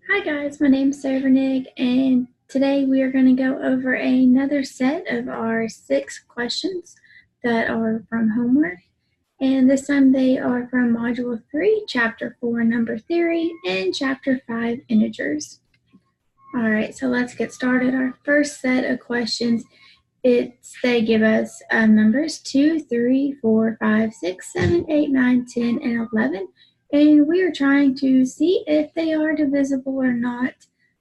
Hi guys, my name is Sarah, and today we are going to go over another set of our 6 questions that are from homework. And this time they are from Module 3, Chapter 4, Number Theory, and Chapter 5, Integers. All right, so let's get started. Our first set of questions, they give us numbers 2, 3, 4, 5, 6, 7, 8, 9, 10, and 11. And we are trying to see if they are divisible or not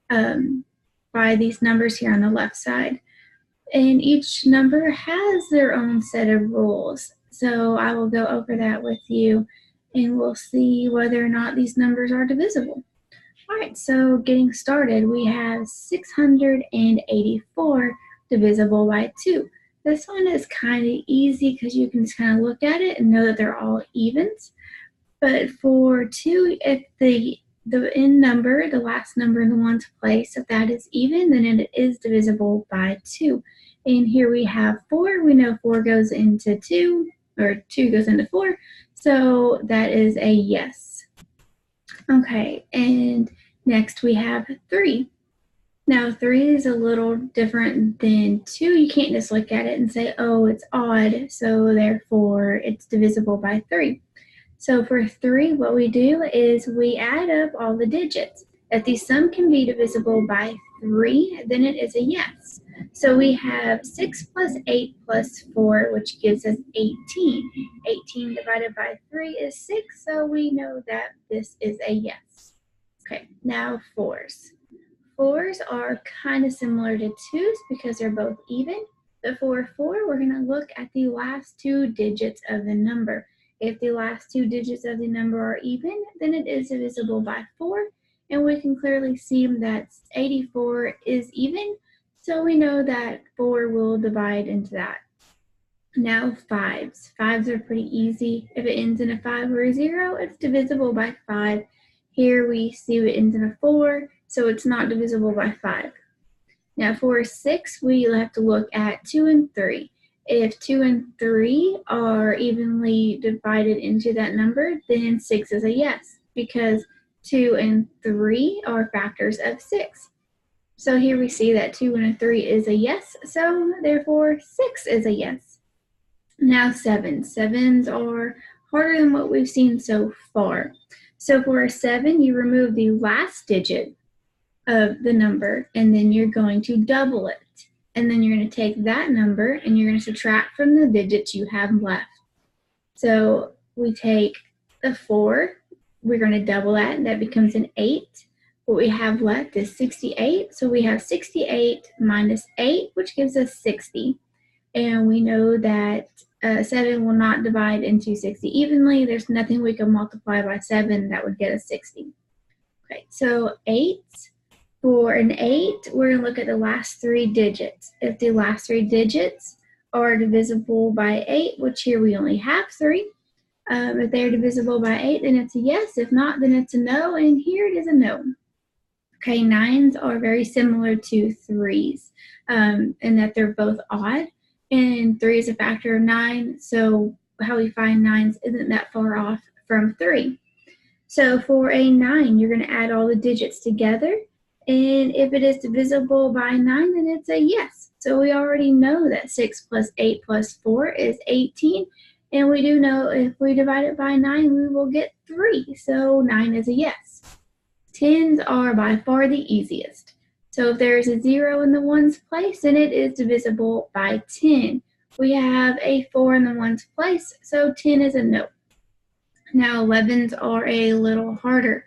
by these numbers here on the left side. And each number has their own set of rules. So I will go over that with you and we'll see whether or not these numbers are divisible. All right, so getting started, we have 684 divisible by 2. This one is kind of easy because you can just kind of look at it and know that they're all evens. But for 2, if the end number, the last number in the ones place, if that is even, then it is divisible by 2. And here we have 4. We know 4 goes into 2, or 2 goes into 4. So that is a yes. Okay, and next we have 3. Now 3 is a little different than 2. You can't just look at it and say, oh, it's odd, so therefore it's divisible by 3. So for 3, what we do is we add up all the digits. If the sum can be divisible by 3, then it is a yes. So we have 6 plus 8 plus 4, which gives us 18. 18 divided by 3 is 6, so we know that this is a yes. Okay, now 4s. 4s are kind of similar to 2s because they're both even. But for 4, we're going to look at the last 2 digits of the number. If the last 2 digits of the number are even, then it is divisible by 4. And we can clearly see that 84 is even, so we know that 4 will divide into that. Now 5s. 5s are pretty easy. If it ends in a 5 or a 0, it's divisible by 5. Here we see it ends in a 4, so it's not divisible by 5. Now for 6, we have to look at 2 and 3. If 2 and 3 are evenly divided into that number, then 6 is a yes, because 2 and 3 are factors of 6. So here we see that 2 and a 3 is a yes, so therefore 6 is a yes. Now 7s. 7s are harder than what we've seen so far. So for a 7, you remove the last digit of the number, and then you're going to double it. And then you're going to take that number and you're going to subtract from the digits you have left. So we take the 4, we're going to double that, and that becomes an 8. What we have left is 68. So we have 68 minus 8, which gives us 60. And we know that 7 will not divide into 60 evenly. There's nothing we can multiply by 7 that would get us 60. Okay, so 8. For an 8, we're going to look at the last 3 digits. If the last 3 digits are divisible by 8, which here we only have 3, if they're divisible by 8, then it's a yes. If not, then it's a no, and here it is a no. Okay, 9s are very similar to 3s in that they're both odd, and 3 is a factor of 9, so how we find 9s isn't that far off from 3. So for a 9, you're going to add all the digits together, and if it is divisible by 9, then it's a yes. So we already know that 6 plus 8 plus 4 is 18, and we do know if we divide it by 9, we will get 3, so 9 is a yes. 10s are by far the easiest. So if there is a 0 in the ones place, then it is divisible by 10. We have a 4 in the ones place, so 10 is a no. Now 11s are a little harder.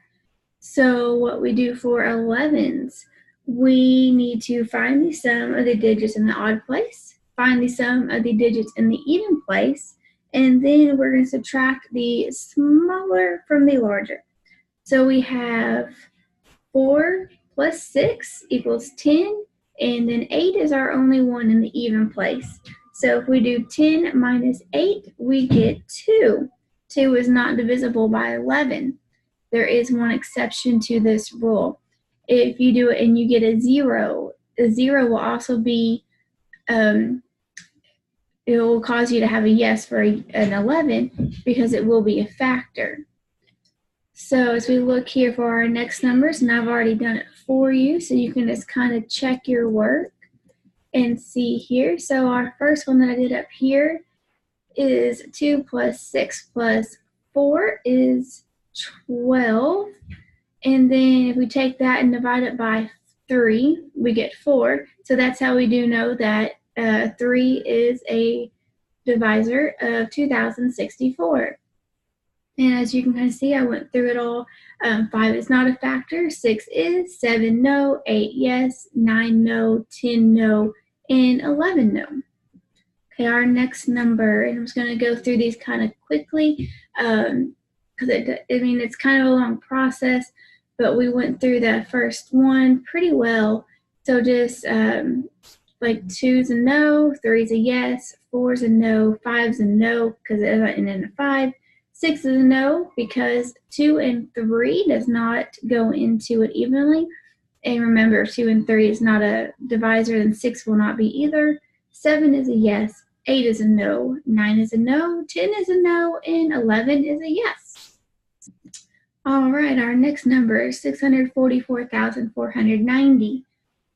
So what we do for 11s, we need to find the sum of the digits in the odd place, find the sum of the digits in the even place, and then we're going to subtract the smaller from the larger. So we have 4 plus 6 equals 10, and then 8 is our only one in the even place. So if we do 10 minus 8, we get 2. 2 is not divisible by 11. There is one exception to this rule. If you do it and you get a 0 will also be, it will cause you to have a yes for an 11 because it will be a factor. So as we look here for our next numbers, and I've already done it for you, so you can just kind of check your work and see here. So our first one that I did up here is 2 plus 6 plus 4 is 12. And then if we take that and divide it by 3, we get 4. So that's how we do know that 3 is a divisor of 2064. And as you can kind of see, I went through it all. 5 is not a factor, 6 is, 7 no, 8 yes, 9 no, 10 no, and 11 no. Okay, our next number, and I'm just going to go through these kind of quickly because it's kind of a long process, but we went through that first one pretty well. So just like 2's a no, 3's a yes, 4's a no, 5's a no, and then a 5. 6 is a no because 2 and 3 does not go into it evenly. And remember, 2 and 3 is not a divisor, and 6 will not be either. 7 is a yes, 8 is a no, 9 is a no, 10 is a no, and 11 is a yes. All right, our next number is 644,490.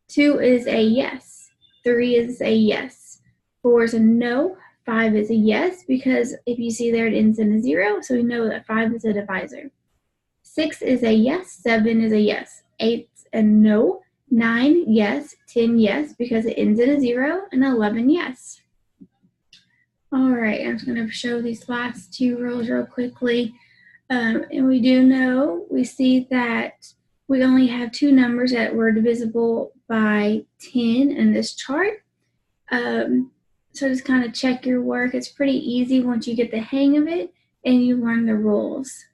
2 is a yes, 3 is a yes, 4 is a no, 5 is a yes, because if you see there, it ends in a 0, so we know that 5 is a divisor. 6 is a yes, 7 is a yes, 8 a no, 9 yes, 10 yes, because it ends in a 0, and 11 yes. All right, I'm just going to show these last two rows real quickly. And we do know, we see that we only have two numbers that were divisible by 10 in this chart. So just kind of check your work. It's pretty easy once you get the hang of it and you learn the rules.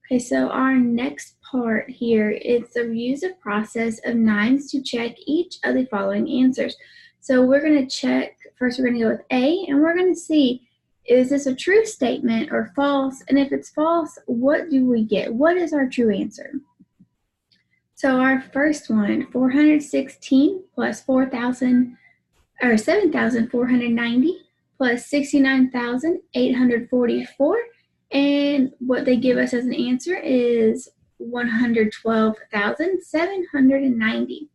Okay, so our next part here is the use a process of nines to check each of the following answers. So we're going to check, first we're going to go with A, and we're going to see, is this a true statement or false? And if it's false, what do we get? What is our true answer? So our first one, 416 plus 7,490 plus 69,844. And what they give us as an answer is 112,790.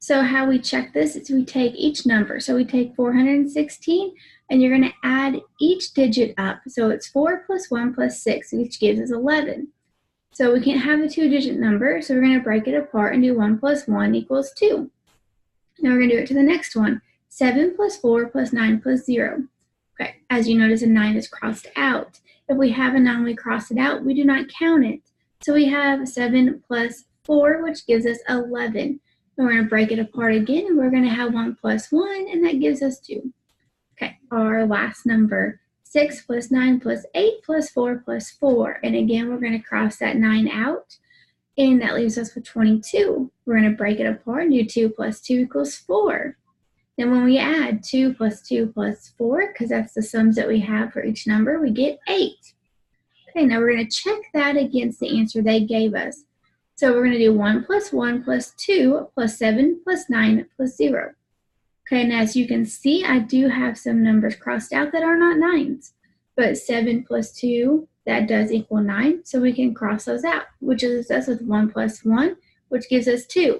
So how we check this is we take each number. So we take 416, and you're going to add each digit up. So it's 4 plus 1 plus 6, which gives us 11. So we can't have a two-digit number, so we're going to break it apart and do 1 plus 1 equals 2. Now we're going to do it to the next one. 7 plus 4 plus 9 plus 0. Okay, as you notice, a 9 is crossed out. If we have a 9, we cross it out, we do not count it. So we have 7 plus 4, which gives us 11. And we're going to break it apart again, and we're going to have 1 plus 1, and that gives us 2. Okay, our last number, 6 plus 9 plus 8 plus 4 plus 4. And again, we're going to cross that 9 out, and that leaves us with 22. We're going to break it apart and do 2 plus 2 equals 4. Then when we add 2 plus 2 plus 4, because that's the sums that we have for each number, we get 8. Okay, now we're going to check that against the answer they gave us. So we're going to do 1 plus 1 plus 2 plus 7 plus 9 plus 0. Okay, and as you can see, I do have some numbers crossed out that are not 9s. But 7 plus 2, that does equal 9, so we can cross those out, which is us with 1 plus 1, which gives us 2.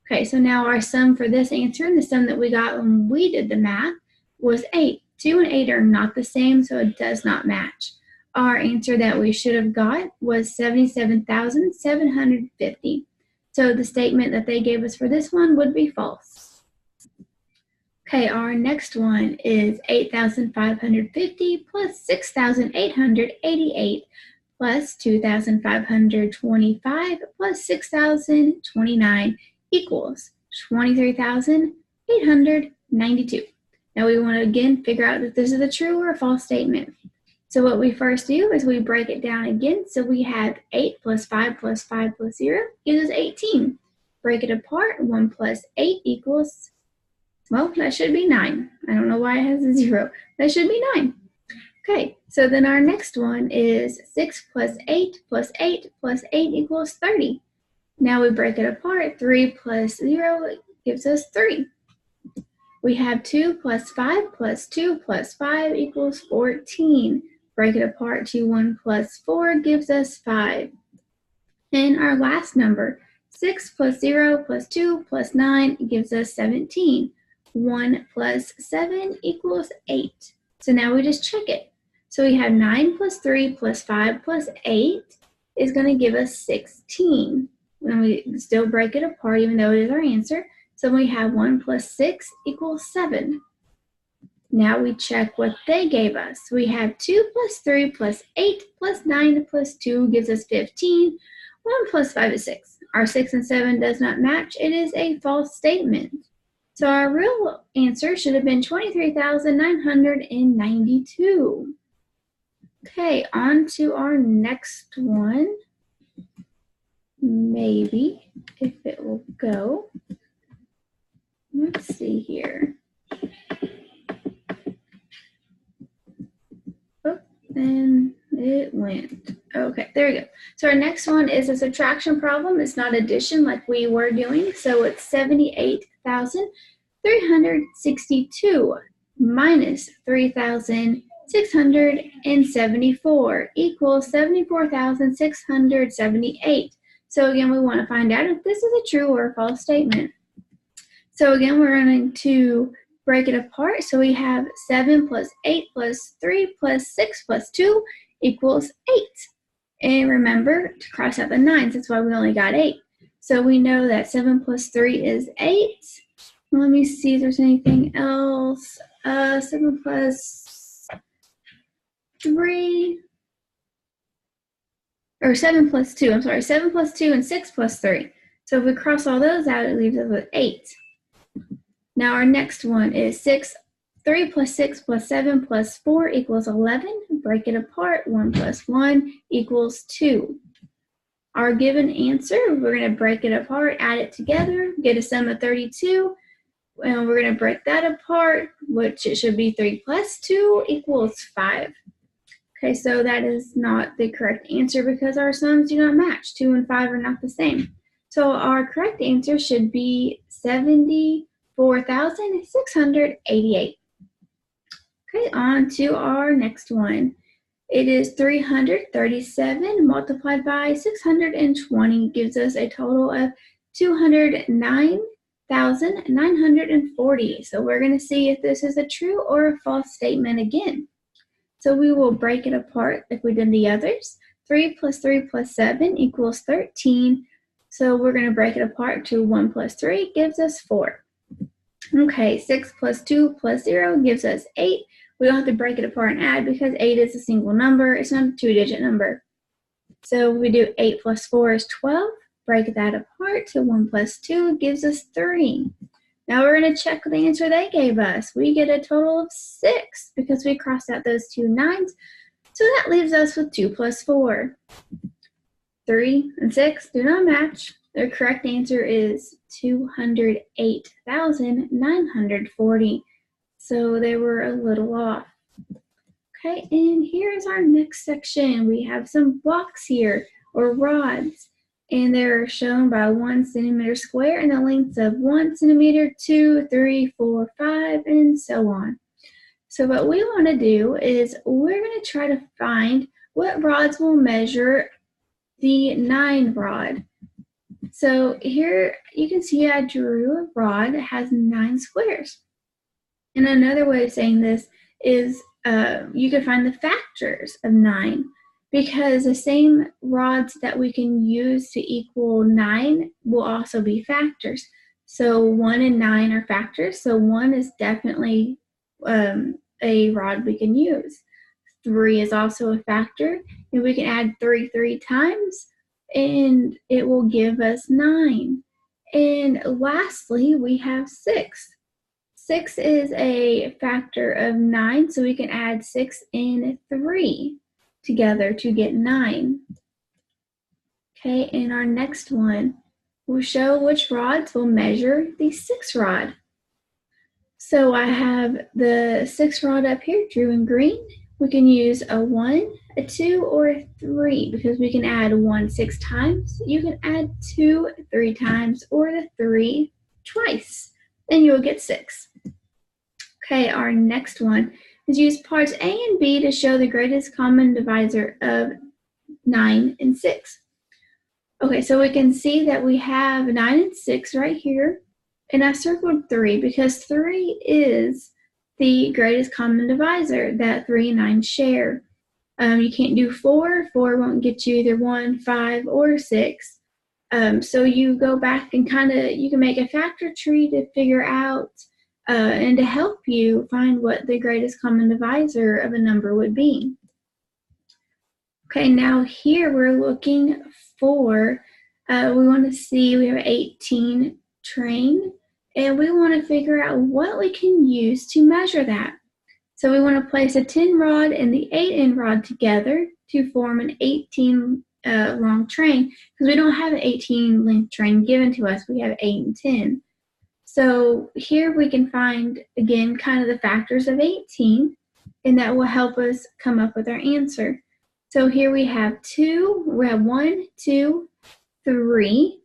Okay, so now our sum for this answer, and the sum that we got when we did the math, was 8. 2 and 8 are not the same, so it does not match. Our answer that we should have got was 77,750. So the statement that they gave us for this one would be false. Okay, our next one is 8,550 plus 6,888 plus 2,525 plus 6,029 equals 23,892. Now we want to again figure out if this is a true or a false statement. So what we first do is we break it down again. So we have 8 plus 5 plus 5 plus 0 gives us 18. Break it apart, 1 plus 8 equals, well, that should be 9. I don't know why it has a 0. That should be 9. Okay, so then our next one is 6 plus 8 plus 8 plus 8 equals 30. Now we break it apart. 3 plus 0 gives us 3. We have 2 plus 5 plus 2 plus 5 equals 14. break it apart to 1 plus 4 gives us 5. And our last number, 6 plus 0 plus 2 plus 9 gives us 17. 1 plus 7 equals 8. So now we just check it. So we have 9 plus 3 plus 5 plus 8 is going to give us 16. And we still break it apart even though it is our answer. So we have 1 plus 6 equals 7. Now we check what they gave us. We have 2 plus 3 plus 8 plus 9 plus 2 gives us 15. 1 plus 5 is 6. Our 6 and 7 does not match. It is a false statement. So our real answer should have been 23,992. Okay, on to our next one. Maybe, if it will go. Let's see here. Oh, and it went. Okay, there we go. So our next one is a subtraction problem. It's not addition like we were doing. So it's 78,362 minus 3,674 equals 74,678. So again, we want to find out if this is a true or a false statement. So again, we're going to break it apart. So we have 7 plus 8 plus 3 plus 6 plus 2 equals 8. And remember to cross out the 9s. That's why we only got 8. So we know that 7 plus 3 is 8. Let me see if there's anything else. 7 plus 3. Or 7 plus 2. I'm sorry. 7 plus 2 and 6 plus 3. So if we cross all those out, it leaves us with 8. Now our next one is 3 plus 6 plus 7 plus 4 equals 11. Break it apart. 1 plus 1 equals 2. Our given answer, we're going to break it apart, add it together, get a sum of 32. And we're going to break that apart, which it should be 3 plus 2 equals 5. Okay, so that is not the correct answer because our sums do not match. 2 and 5 are not the same. So our correct answer should be 74,688. Okay, on to our next one. It is 337 multiplied by 620 gives us a total of 209,940. So we're going to see if this is a true or a false statement again. So we will break it apart like we did the others. 3 plus 3 plus 7 equals 13. So we're going to break it apart to 1 plus 3 gives us 4. Okay, 6 plus 2 plus 0 gives us 8. We don't have to break it apart and add because 8 is a single number. It's not a two-digit number. So we do 8 plus 4 is 12. Break that apart to 1 plus 2 gives us 3. Now we're going to check the answer they gave us. We get a total of 6 because we crossed out those 2 9s. So that leaves us with 2 plus 4. 3 and 6 do not match. The correct answer is 208,940. So they were a little off. Okay, and here's our next section. We have some blocks here, or rods, and they're shown by 1 centimeter square and the lengths of 1 centimeter, 2, 3, 4, 5, and so on. So what we want to do is we're going to try to find what rods will measure the 9 rod. So here you can see I drew a rod that has 9 squares. And another way of saying this is you can find the factors of 9 because the same rods that we can use to equal 9 will also be factors. So 1 and 9 are factors. So 1 is definitely a rod we can use. 3 is also a factor, and we can add 3 times, and it will give us 9. And lastly, we have 6. 6 is a factor of 9, so we can add 6 and 3 together to get 9. Okay, and our next one will show which rods will measure the 6 rod. So I have the 6 rod up here, drew in green. We can use a 1, a 2, or a 3 because we can add 1 6 times. You can add 2 3 times, or the 3 twice. Then you'll get 6. Okay, our next one is use parts A and B to show the greatest common divisor of 9 and 6. Okay, so we can see that we have 9 and 6 right here, and I circled 3 because 3 is the greatest common divisor that 3 and 9 share. You can't do 4. 4 won't get you either 1, 5, or 6. So you go back and you can make a factor tree to figure out and to help you find what the greatest common divisor of a number would be. Okay, now here we're looking for, we want to see, we have 18 train, and we want to figure out what we can use to measure that. So we want to place a 10 rod and the 8 rod together to form an 18 long train, because we don't have an 18 length train given to us, we have 8 and 10. So here we can find, again, kind of the factors of 18, and that will help us come up with our answer. So here we have 2, we have 1, 2, 3,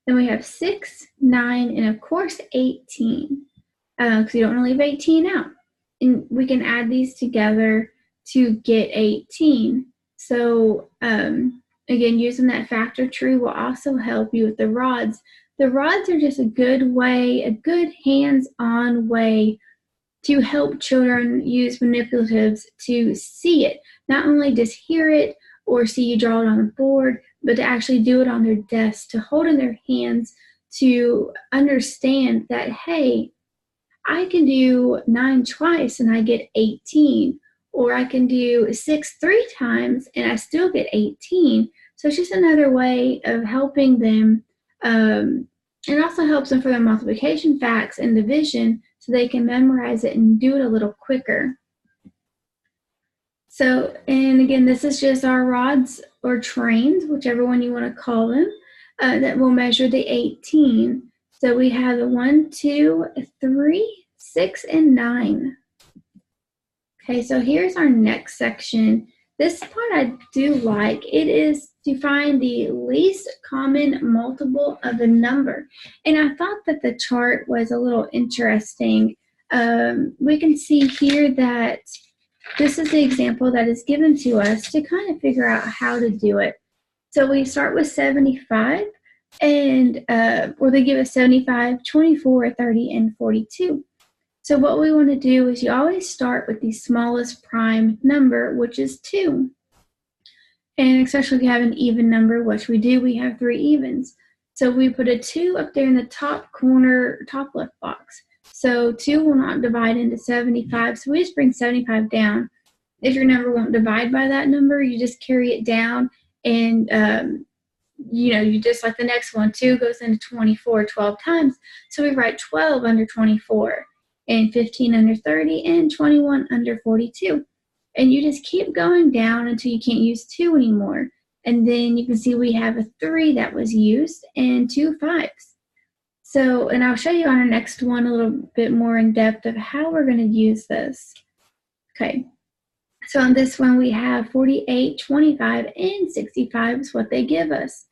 then we have 6, 9, and of course 18, because you don't want to leave 18 out. And we can add these together to get 18. So again, using that factor tree will also help you with the rods. The rods are just a good way, a good hands-on way to help children use manipulatives to see it. Not only just hear it or see you draw it on the board, but to actually do it on their desk, to hold in their hands, to understand that, hey, I can do 9 twice and I get 18, or I can do 6 3 times and I still get 18. So it's just another way of helping them. It also helps them for their multiplication facts and division, so they can memorize it and do it a little quicker. So, and again, this is just our rods or trains, whichever one you want to call them, that will measure the 18. So we have the 1, 2, 3, 6, and 9. Okay, so here's our next section. This part I do like. It is to find the least common multiple of a number. And I thought that the chart was a little interesting. We can see here that this is the example that is given to us to kind of figure out how to do it. So we start with 75, and or they give us 75, 24, 30, and 42. So what we want to do is you always start with the smallest prime number, which is 2. And especially if you have an even number, which we do, we have 3 evens. So we put a 2 up there in the top corner, top left box. So 2 will not divide into 75, so we just bring 75 down. If your number won't divide by that number, you just carry it down, and you just like the next one, 2 goes into 24 12 times. So we write 12 under 24, and 15 under 30, and 21 under 42. And you just keep going down until you can't use 2 anymore. And then you can see we have a 3 that was used and 2 5s. So, and I'll show you on our next one a little bit more in depth of how we're going to use this. Okay, so on this one we have 48, 25, and 65 is what they give us.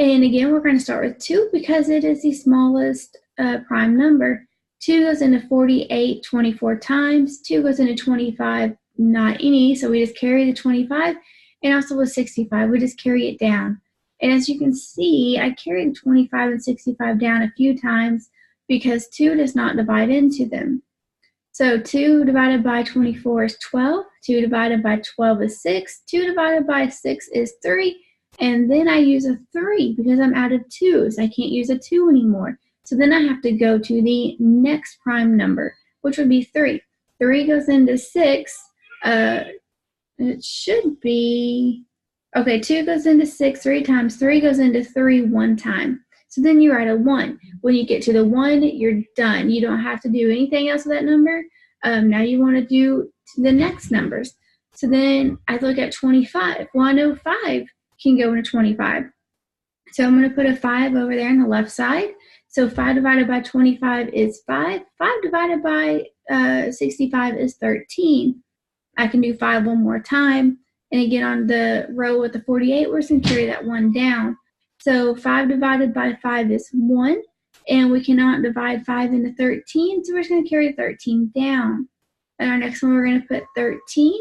And again, we're going to start with 2 because it is the smallest prime number. 2 goes into 48 24 times. 2 goes into 25, not any, so we just carry the 25. And also with 65, we just carry it down. And as you can see, I carried 25 and 65 down a few times because 2 does not divide into them. So 2 divided by 24 is 12. 2 divided by 12 is 6. 2 divided by 6 is 3. And then I use a 3 because I'm out of 2s. I can't use a 2 anymore. So then I have to go to the next prime number, which would be 3. 3 goes into 6. It should be, okay, 2 goes into 6 3 times. 3 goes into 3 1 time. So then you write a 1. When you get to the 1, you're done. You don't have to do anything else with that number. Now you want to do the next numbers. So then I look at 25. Well, I know 5 can go into 25. So I'm going to put a 5 over there on the left side. So 5 divided by 25 is 5. 5 divided by 65 is 13. I can do 5 one more time. And again, on the row with the 48, we're just going to carry that 1 down. So 5 divided by 5 is 1. And we cannot divide 5 into 13, so we're just going to carry 13 down. And our next one, we're going to put 13.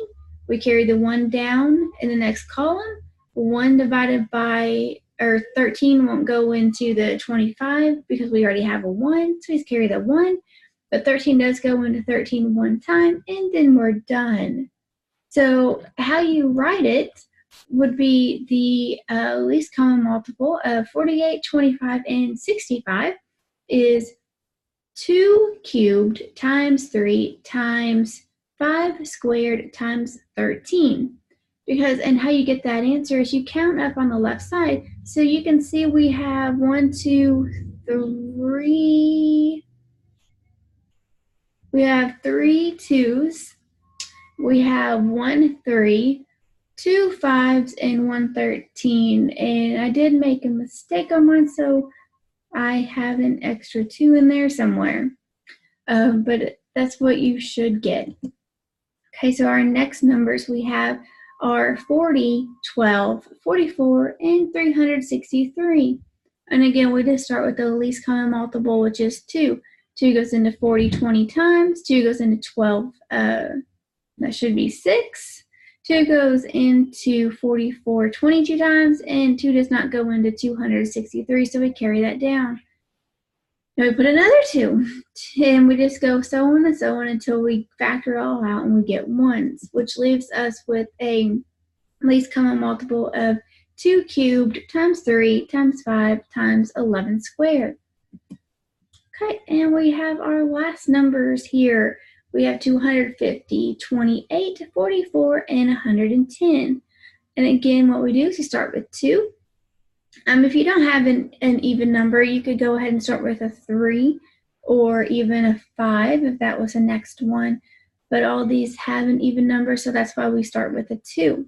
We carry the 1 down in the next column. 1 divided by, or 13 won't go into the 25 because we already have a 1, so we just carry the 1. But 13 does go into 13 one time, and then we're done. So how you write it would be the least common multiple of 48, 25, and 65 is 2 cubed times 3 times 5 squared times 13. Because, and how you get that answer is you count up on the left side. So you can see we have 1, 2, 3. We have 3 2s. We have 1 3, 2 5s, and 1 13. And I did make a mistake on mine, so I have an extra 2 in there somewhere. But that's what you should get. Okay, so our next numbers we have are 40, 12, 44, and 363. And again, we just start with the least common multiple, which is 2. 2 goes into 40 20 times. 2 goes into 12. That should be 6. 2 goes into 44 22 times, and 2 does not go into 263, so we carry that down. Now we put another 2, and we just go so on and so on until we factor it all out and we get 1s, which leaves us with a least common multiple of 2 cubed times 3 times 5 times 11 squared. Okay, and we have our last numbers here. We have 250, 28, 44, and 110. And again, what we do is we start with 2. If you don't have an even number, you could go ahead and start with a 3 or even a 5 if that was the next one. But all these have an even number, so that's why we start with a 2.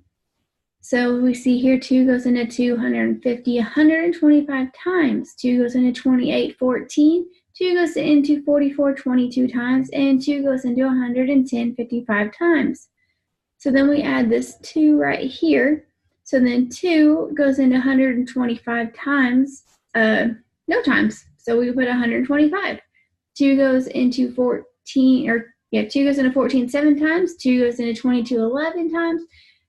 So we see here 2 goes into 250 125 times. 2 goes into 28 14. 2 goes into 44 22 times. And 2 goes into 110 55 times. So then we add this 2 right here. So then 2 goes into 125 times, no times. So we put 125. 2 goes into 2 goes into 14 7 times. 2 goes into 22 11 times.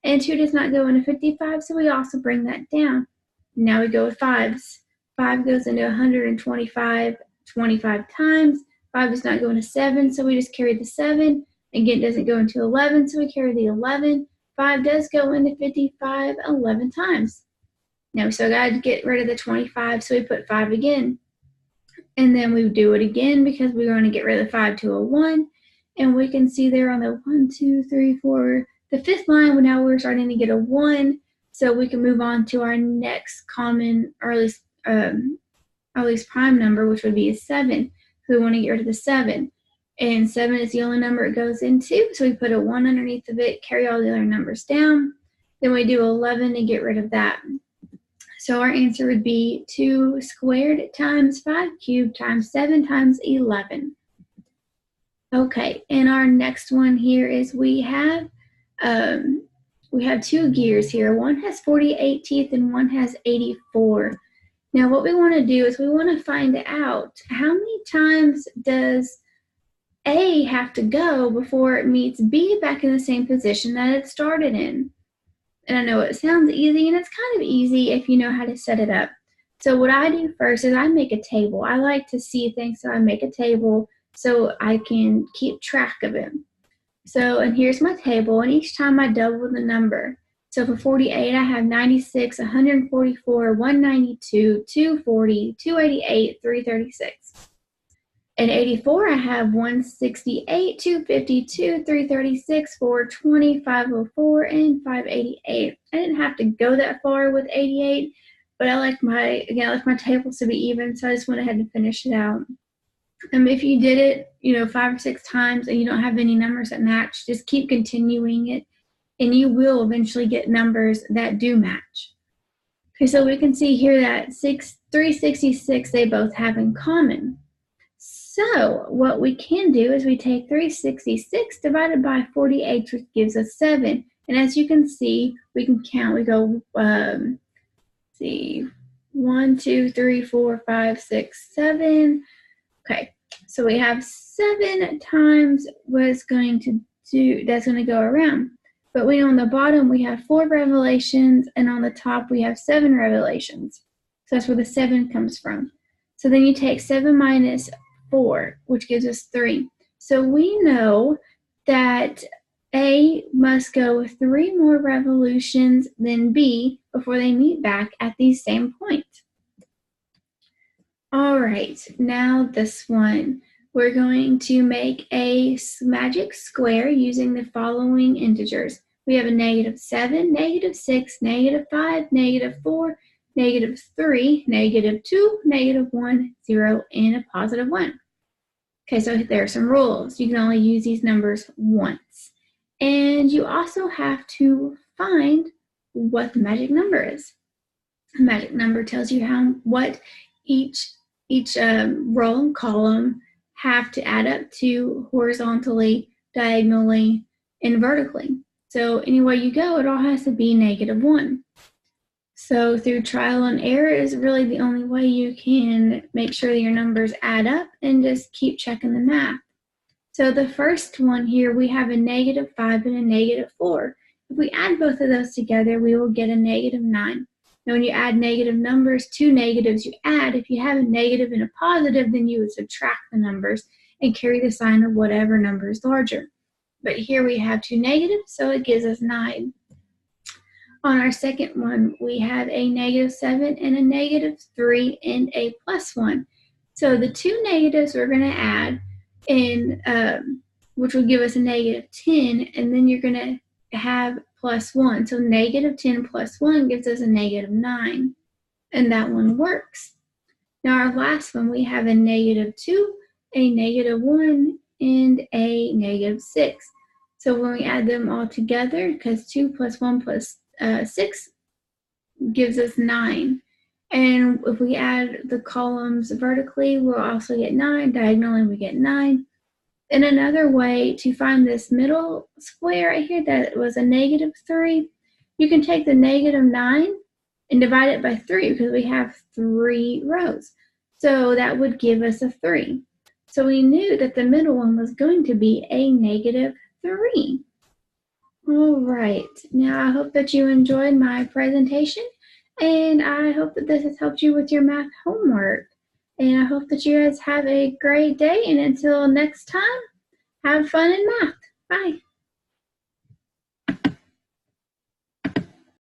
And 2 does not go into 55, so we also bring that down. Now we go with 5s. 5 goes into 125 25 times. 5 does not go into 7, so we just carry the 7. Again, it doesn't go into 11, so we carry the 11. 5 does go into 55 11 times. Now we still got to get rid of the 25, so we put 5 again. And then we do it again because we're going to get rid of the 5 to a 1. And we can see there on the 1, 2, 3, 4, the 5th line, well, now we're starting to get a 1. So we can move on to our next common, or at least prime number, which would be a 7. So we want to get rid of the 7. And 7 is the only number it goes into, so we put a 1 underneath of it, carry all the other numbers down. Then we do 11 to get rid of that. So our answer would be 2 squared times 5 cubed times 7 times 11. Okay, and our next one here is we have 2 gears here. One has 48 teeth and one has 84. Now what we want to do is we want to find out how many times does A have to go before it meets B back in the same position that it started in. And I know it sounds easy, and it's kind of easy if you know how to set it up. So what I do first is I make a table. I like to see things, so I make a table so I can keep track of it. So, and here's my table, and each time I double the number. So for 48, I have 96, 144, 192, 240, 288, 336. And 84, I have 168, 252, 336, 420, 504, and 588. I didn't have to go that far with 88, but I like my tables to be even, so I just went ahead and finished it out. If you did it, 5 or 6 times and you don't have any numbers that match, just keep continuing it, and you will eventually get numbers that do match. Okay, so we can see here that 366 they both have in common. So what we can do is we take 366 divided by 48, which gives us 7. And as you can see, we can count. We go, 1, 2, 3, 4, 5, 6, 7. Okay, So we have 7 times what's going to do, that's going to go around. But we know on the bottom we have 4 revelations, and on the top we have 7 revelations. So that's where the 7 comes from. So then you take 7 minus 4, which gives us 3. So we know that A must go 3 more revolutions than B before they meet back at the same point. All right, now this one. We're going to make a magic square using the following integers. We have a -7, -6, -5, -4, -3, -2, -1, 0, and a +1. Okay, so there are some rules. You can only use these numbers once. And you also have to find what the magic number is. The magic number tells you what each row and column have to add up to horizontally, diagonally, and vertically. So anywhere you go, it all has to be -1. So through trial and error is really the only way you can make sure that your numbers add up, and just keep checking the math. So the first one here, we have a -5 and a -4. If we add both of those together, we will get a -9. Now, when you add negative numbers, 2 negatives you add. If you have a negative and a positive, then you would subtract the numbers and carry the sign of whatever number is larger. But here we have 2 negatives, so it gives us 9. On our second one, we have a -7 and a -3 and a +1. So the 2 negatives we're going to add, which will give us a -10, and then you're going to have +1. So -10 plus 1 gives us a -9, and that one works. Now our last one, we have a -2, a -1, and a -6. So when we add them all together, because 2 plus 1 plus 6 gives us 9. And if we add the columns vertically, we'll also get 9. Diagonally, we get 9. And another way to find this middle square right here that was a -3, you can take the -9 and divide it by 3, because we have 3 rows. So that would give us a 3. So we knew that the middle one was going to be a -3. All right, now I hope that you enjoyed my presentation, and I hope that this has helped you with your math homework. And I hope that you guys have a great day, and until next time, have fun in math. Bye.